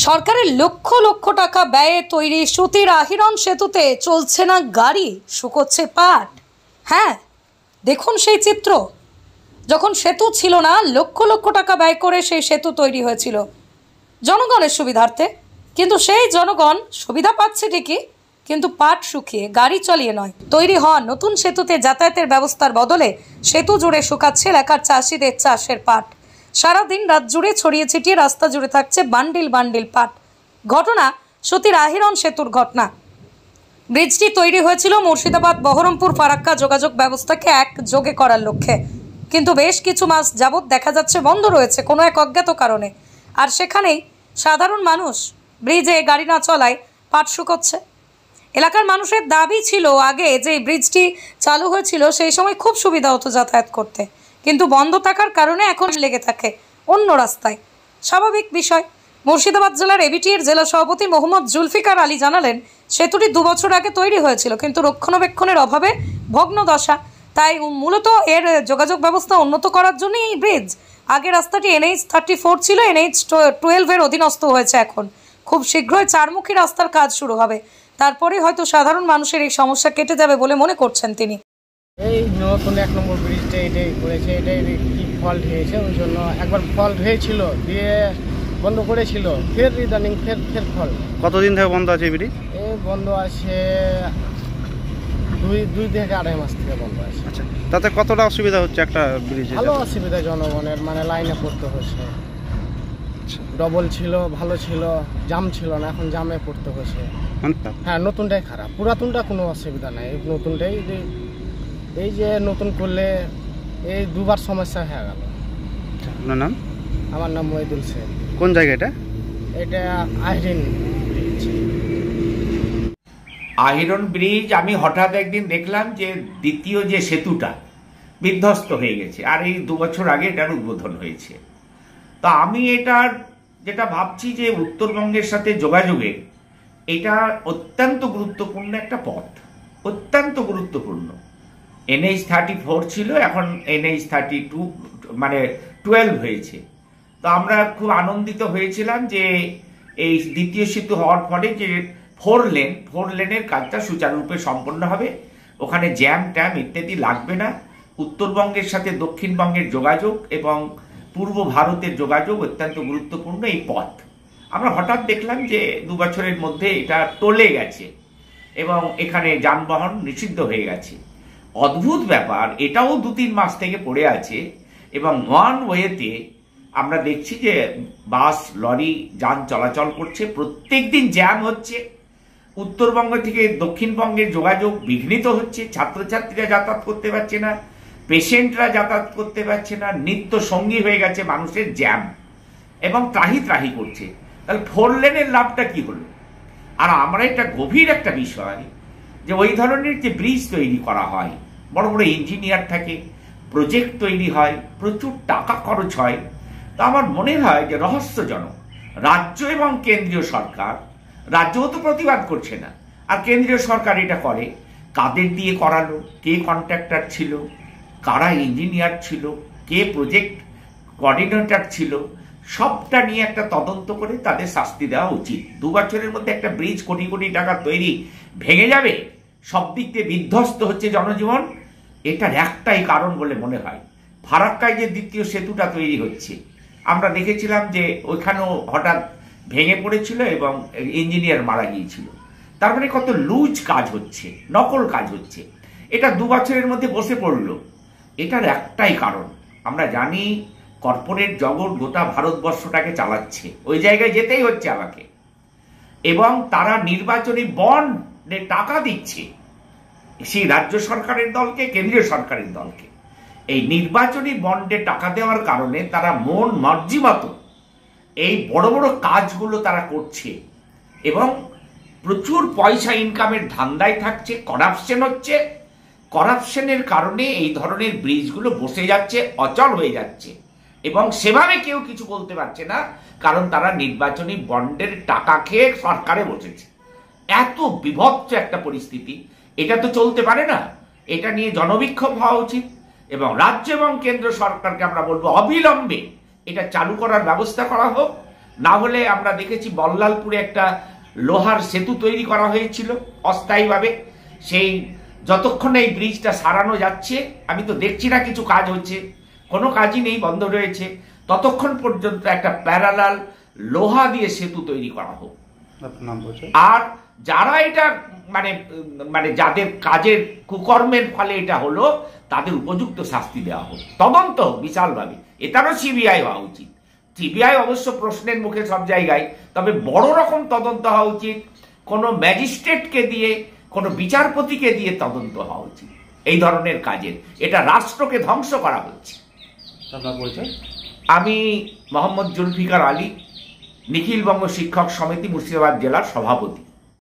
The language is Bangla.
সরকারের লক্ষ লক্ষ টাকা ব্যয়ে তৈরি সুতির আহিরন সেতুতে চলছে না গাড়ি, শুকোচ্ছে পাট। হ্যাঁ, দেখুন সেই চিত্র। যখন সেতু ছিল না, লক্ষ লক্ষ টাকা ব্যয় করে সেই সেতু তৈরি হয়েছিল জনগণের সুবিধার্থে, কিন্তু সেই জনগণ সুবিধা পাচ্ছে ঠিকই, কিন্তু পাট শুকিয়ে গাড়ি চালিয়ে নয়। তৈরি হওয়া নতুন সেতুতে যাতায়াতের ব্যবস্থার বদলে সেতু জুড়ে শুকাচ্ছে এলাকার চাষিদের চাষের পাট। সারাদিন রাত জুড়ে ছড়িয়ে ছিটিয়ে রাস্তা জুড়ে থাকছে বান্ডিল বান্ডিল পাট। ঘটনা সুতির আহিরন সেতুর ঘটনা। ব্রিজটি তৈরি হয়েছিল মুর্শিদাবাদ বহরমপুর ফারাক্কা যোগাযোগ ব্যবস্থাকে একযোগে করার লক্ষ্যে, কিন্তু বেশ কিছু মাস যাবৎ দেখা যাচ্ছে বন্ধ রয়েছে কোনো এক অজ্ঞাত কারণে। আর সেখানেই সাধারণ মানুষ ব্রিজে গাড়ি না চলায় পাট শুকোচ্ছে। এলাকার মানুষের দাবি ছিল আগে যে ব্রিজটি চালু হয়েছিল সেই সময় খুব সুবিধা হতো যাতায়াত করতে, কিন্তু বন্ধ থাকার কারণে এখন লেগে থাকে অন্য রাস্তায়। স্বাভাবিক বিষয়। মুর্শিদাবাদ জেলার এবিটির জেলা সভাপতি মোহাম্মদ জুলফিকার আলী জানালেন, সেতুটি 2 বছর আগে তৈরি হয়েছিল, কিন্তু রক্ষণাবেক্ষণের অভাবে ভগ্ন দশা। তাই মূলত এর যোগাযোগ ব্যবস্থা উন্নত করার জন্য এই ব্রিজ। আগে রাস্তাটি NH 34 ছিল, NH 12-এর অধীনস্থ হয়েছে এখন। খুব শীঘ্রই 4-মুখী রাস্তার কাজ শুরু হবে, তারপরে হয়তো সাধারণ মানুষের এই সমস্যা কেটে যাবে বলে মনে করছেন তিনি। এই নতুন 1 নম্বর ব্রিজটা এটাই করেছে, এটাই কি ফল্ট হয়েছে, ওই জন্য একবার ফল্ট হয়েছিল, দিয়ে বন্ধ করেছিল, ফের রিটার্নিং ফের ফল্ট। কতদিন থেকে বন্ধ আছে ব্রিজ? এই বন্ধ আছে 2 থেকে 2.5 মাস থেকে বন্ধ আছে। আচ্ছা, তাতে কতটা অসুবিধা হচ্ছে একটা ব্রিজে? ভালো অসুবিধা জনগণের, মানে লাইনে পড়তে হচ্ছে। ডবল ছিল, ভালো ছিল, জাম ছিল না, এখন জামে পড়তে হচ্ছে। হ্যাঁ, নতুনটাই খারাপ, পুরাতনটা কোনো অসুবিধা নাই। নতুনটাই এই যে নতুন করলে এই 2বার সমস্যা হয়ে গেল। আপনার নাম? আমার নাম মহিদুল শেখ। কোন জায়গা এটা? এটা আহিরন ব্রিজ। আহিরন ব্রিজ আমি হঠাৎ একদিন দেখলাম যে দ্বিতীয় যে সেতুটা বিধ্বস্ত হয়ে গেছে, আর এই 2 বছর আগে এটার উদ্বোধন হয়েছে। তো আমি এটার যেটা ভাবছি যে উত্তরবঙ্গের সাথে যোগাযোগে এটা অত্যন্ত গুরুত্বপূর্ণ একটা পথ, অত্যন্ত গুরুত্বপূর্ণ। NH 34 ছিল, এখন NH 32 মানে 12 হয়েছে। তো আমরা খুব আনন্দিত হয়েছিলাম যে এই দ্বিতীয় সেতু হওয়ার ফলে যে 4 লেনের কাজটা সুচারুরূপে সম্পন্ন হবে, ওখানে জ্যাম ট্যাম ইত্যাদি লাগবে না। উত্তরবঙ্গের সাথে দক্ষিণবঙ্গের যোগাযোগ এবং পূর্ব ভারতের যোগাযোগ অত্যন্ত গুরুত্বপূর্ণ এই পথ। আমরা হঠাৎ দেখলাম যে 2 বছরের মধ্যে এটা টলে গেছে এবং এখানে যানবাহন নিষিদ্ধ হয়ে গেছে। অদ্ভুত ব্যাপার, এটাও 2-3 মাস থেকে পড়ে আছে এবং ওয়ান ওয়েতে আমরা দেখছি যে বাস লরি যান চলাচল করছে, প্রত্যেক দিন জ্যাম হচ্ছে। উত্তরবঙ্গ থেকে দক্ষিণবঙ্গের যোগাযোগ বিঘ্নিত হচ্ছে, ছাত্রছাত্রীরা যাতায়াত করতে পারছে না, পেশেন্টরা যাতায়াত করতে পারছে না, নিত্য সঙ্গী হয়ে গেছে মানুষের জ্যাম এবং ত্রাহি ত্রাহি করছে। তাহলে 4 লেনের লাভটা কি হলো? আর আমরা এটা গভীর একটা বিষয় যে ওই ধরনের যে ব্রিজ তৈরি করা হয়, বড় বড় ইঞ্জিনিয়ার থাকে, প্রজেক্ট তৈরি হয়, প্রচুর টাকা খরচ হয়। তা আমার মনে হয় যে রহস্যজনক রাজ্য এবং কেন্দ্রীয় সরকার, রাজ্যও তো প্রতিবাদ করছে না, আর কেন্দ্রীয় সরকার এটা করে। কাদের দিয়ে করালো, কে কন্ট্রাক্টর ছিল, কারা ইঞ্জিনিয়ার ছিল, কে প্রজেক্ট কোঅর্ডিনেটর ছিল, সবটা নিয়ে একটা তদন্ত করে তাদের শাস্তি দেওয়া উচিত। 2 বছরের মধ্যে একটা ব্রিজ কোটি কোটি টাকা তৈরি ভেঙে যাবে, সব দিক দিয়ে বিধ্বস্ত হচ্ছে জনজীবন। এটার একটাই কারণ বলে মনে হয়, ফারাক্কায় যে দ্বিতীয় সেতুটা তৈরি হচ্ছে, আমরা দেখেছিলাম যে ওইখানেও হঠাৎ ভেঙে পড়েছিল এবং ইঞ্জিনিয়ার মারা গিয়েছিল। তার মানে কত লুজ কাজ হচ্ছে, নকল কাজ হচ্ছে। এটা 2 বছরের মধ্যে বসে পড়লো। এটার একটাই কারণ, আমরা জানি কর্পোরেট জগৎ গোটা ভারতবর্ষটাকে চালাচ্ছে, ওই জায়গায় যেতেই হচ্ছে আমাকে, এবং তারা নির্বাচনী বন্ডে টাকা দিচ্ছে সেই রাজ্য সরকারের দলকে, কেন্দ্রীয় সরকারের দলকে। এই নির্বাচনী বন্ডে টাকা দেওয়ার কারণে তারা মন মর্জি মতো এই বড় বড় কাজগুলো তারা করছে এবং প্রচুর পয়সা ইনকামের ধান্দায় থাকছে, করাপশন হচ্ছে। করাপশনের কারণে এই ধরনের ব্রিজগুলো বসে যাচ্ছে, অচল হয়ে যাচ্ছে এবং সেভাবে কেউ কিছু বলতে পারছে না, কারণ তারা নির্বাচনী বন্ডের টাকা খেয়ে সরকারে বসেছে। এত বিভৎস একটা পরিস্থিতি, এটা তো চলতে পারে না। এটা নিয়ে জনবিক্ষোভ হওয়া উচিত এবং রাজ্য এবং কেন্দ্র সরকারকে আমরা বলবো অবিলম্বে এটা চালু করার ব্যবস্থা করা হোক, না হলে আমরা দেখেছি বল্লালপুরে একটা লোহার সেতু তৈরি করা হয়েছিল অস্থায়ীভাবে, সেই যতক্ষণ এই ব্রিজটা সারানো যাচ্ছে, আমি তো দেখছি না কিছু কাজ হচ্ছে, কোনো কাজই নেই, বন্ধ রয়েছে, ততক্ষণ পর্যন্ত একটা প্যারালাল লোহা দিয়ে সেতু তৈরি করা হোক। আর যারা এটা মানে মানে যাদের কাজের কুকর্মের ফলে এটা হলো, তাদের উপযুক্ত শাস্তি দেওয়া হোক, তদন্ত হোক বিশালভাবে। এটারও সিবিআই হওয়া উচিত। সিবিআই অবশ্য প্রশ্নের মুখে সব জায়গায়, তবে বড় রকম তদন্ত হওয়া উচিত। কোনো ম্যাজিস্ট্রেটকে দিয়ে, কোনো বিচারপতিকে দিয়ে তদন্ত হওয়া উচিত এই ধরনের কাজের। এটা রাষ্ট্রকে ধ্বংস করা হচ্ছে। আমি মোহাম্মদ জুলফিকার আলী, নিখিলবঙ্গ শিক্ষক সমিতি মুর্শিদাবাদ জেলার সভাপতি।